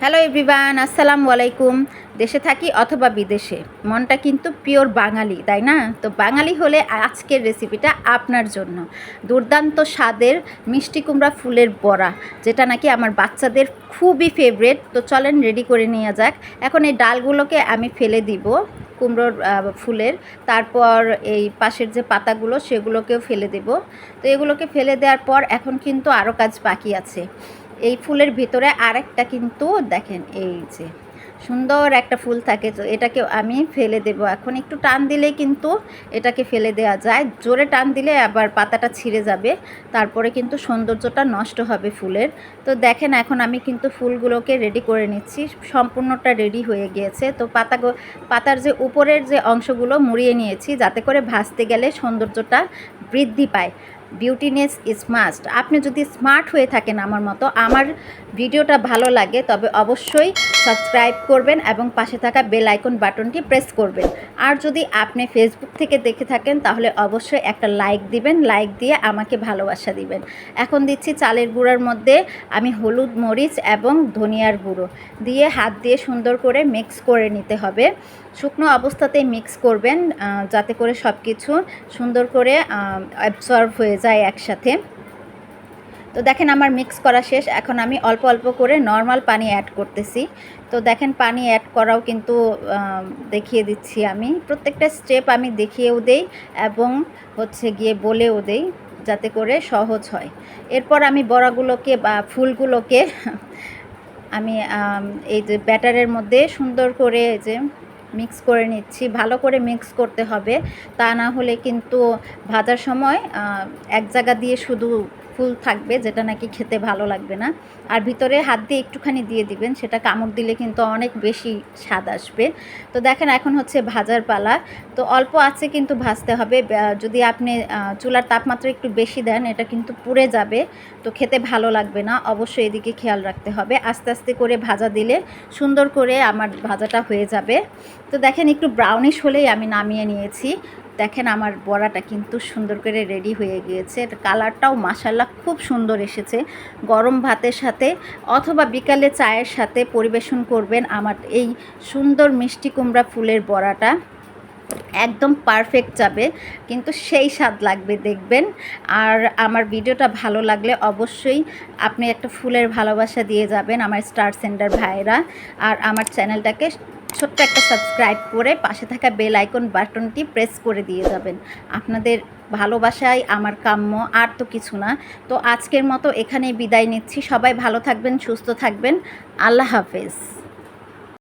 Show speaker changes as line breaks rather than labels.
Hello everyone, আসসালামু আলাইকুম। দেশে থাকি অথবা বিদেশে, মনটা কিন্তু পিওর বাঙালি, তাই না? তো বাঙালি হলে আজকের রেসিপিটা আপনার জন্য। দুর্দান্ত স্বাদের মিষ্টি কুমড়া ফুলের বড়া, যেটা নাকি আমার বাচ্চাদের খুবই ফেভারেট। তো চলেন রেডি করে নিয়ে যাক। এখন এই ডালগুলোকে আমি ফেলে দিব, কুমড়োর ফুলের। তারপর এই পাশের যে পাতাগুলো সেগুলোকেও ফেলে দেব। তো এগুলোকে ফেলে দেওয়ার পর এখন কিন্তু আরও কাজ বাকি আছে। এই ফুলের ভিতরে আরেকটা কিন্তু দেখেন, এই যে সুন্দর একটা ফুল থাকে, তো এটাকে আমি ফেলে দেব। এখন একটু টান দিলেই কিন্তু এটাকে ফেলে দেওয়া যায়, জোরে টান দিলে আবার পাতাটা ছিঁড়ে যাবে, তারপরে কিন্তু সৌন্দর্যটা নষ্ট হবে ফুলের। তো দেখেন এখন আমি কিন্তু ফুলগুলোকে রেডি করে নিচ্ছি, সম্পূর্ণটা রেডি হয়ে গিয়েছে। তো পাতার যে উপরের যে অংশগুলো মুড়িয়ে নিয়েছি, যাতে করে ভাজতে গেলে সৌন্দর্যটা বৃদ্ধি পায়। Beautiness is must. আপনি যদি স্মার্ট হয়ে থাকেন আমার মতো, আমার ভিডিওটা ভালো লাগে, তবে অবশ্যই সাবস্ক্রাইব করবেন এবং পাশে থাকা বেল আইকন বাটনটি প্রেস করবেন। আর যদি আপনি ফেসবুক থেকে দেখে থাকেন তাহলে অবশ্যই একটা লাইক দিবেন, লাইক দিয়ে আমাকে ভালোবাসা দিবেন। এখন দিচ্ছি চালের গুঁড়ার মধ্যে আমি হলুদ, মরিচ এবং ধনিয়ার গুঁড়ো দিয়ে হাত দিয়ে সুন্দর করে মিক্স করে নিতে হবে। শুকনো অবস্থাতেই মিক্স করবেন, যাতে করে সব কিছু সুন্দর করে অ্যাবসর্ব হয়ে যায় একসাথে। তো দেখেন আমার মিক্স করা শেষ। এখন আমি অল্প অল্প করে নর্মাল পানি অ্যাড করতেছি। তো দেখেন পানি অ্যাড করাও কিন্তু দেখিয়ে দিচ্ছি আমি। প্রত্যেকটা স্টেপ আমি দেখিয়েও দেই এবং গিয়ে বলেও দেই, যাতে করে সহজ হয়। এরপর আমি বড়াগুলোকে বা ফুলগুলোকে আমি এই যে ব্যাটারের মধ্যে সুন্দর করে যে মিক্স করে নিচ্ছি। ভালো করে মিক্স করতে হবে, তা না হলে কিন্তু ভাজার সময় এক জায়গা দিয়ে শুধু ফুল থাকবে, যেটা নাকি খেতে ভালো লাগবে না। আর ভিতরে হাত দিয়ে একটুখানি দিয়ে দিবেন, সেটা কামড় দিলে কিন্তু অনেক বেশি স্বাদ আসবে। তো দেখেন এখন ভাজার পালা। তো অল্প আছে কিন্তু ভাজতে হবে। যদি আপনি চুলার তাপমাত্রা একটু বেশি দেন, এটা কিন্তু পুড়ে যাবে, তো খেতে ভালো লাগবে না। অবশ্যই এদিকে খেয়াল রাখতে হবে। আস্তে আস্তে করে ভাজা দিলে সুন্দর করে আমার ভাজাটা হয়ে যাবে। তো দেখেন একটু ব্রাউনিশ হলেই আমি নামিয়ে নিয়েছি। দেখেন আমার বড়াটা কিন্তু সুন্দর করে রেডি হয়ে গিয়েছে। কালারটাও মাশাআল্লাহ খুব সুন্দর এসেছে। গরম ভাতের সাথে অথবা বিকালে চায়ের সাথে পরিবেশন করবেন আমার এই সুন্দর মিষ্টি কুমড়া ফুলের বড়াটা। একদম পারফেক্ট যাবে, কিন্তু সেই স্বাদ লাগবে দেখবেন। আর আমার ভিডিওটা ভালো লাগলে অবশ্যই আপনি একটা ফুলের ভালোবাসা দিয়ে যাবেন আমার স্টার সেন্টার ভাইরা। আর আমার চ্যানেলটাকে ছোট্ট একটা সাবস্ক্রাইব করে পাশে থাকা বেল আইকন বাটনটি প্রেস করে দিয়ে যাবেন। আপনাদের ভালোবাসাই আমার কাম্য, আর তো কিছু না। তো আজকের মতো এখানেই বিদায় নিচ্ছি। সবাই ভালো থাকবেন, সুস্থ থাকবেন। আল্লাহ হাফেজ।